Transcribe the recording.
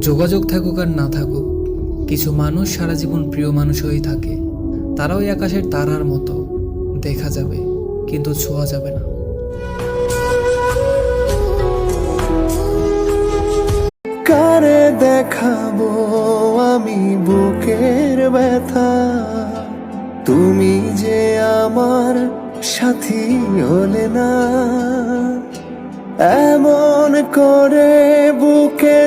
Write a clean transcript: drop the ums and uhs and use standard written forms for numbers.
যোগাযোগ থাকুক আর না থাকুক, কিছু মানুষ সারা জীবন প্রিয় মানুষ হয়েই থাকে। তারা ওই আকাশের তারার মতো, দেখা যাবে কিন্তু ছোঁয়া যাবে না। কারে দেখাবো আমি বুকের ব্যথা, তুমি যে আমার সাথী হলে না। এমন করে বুকে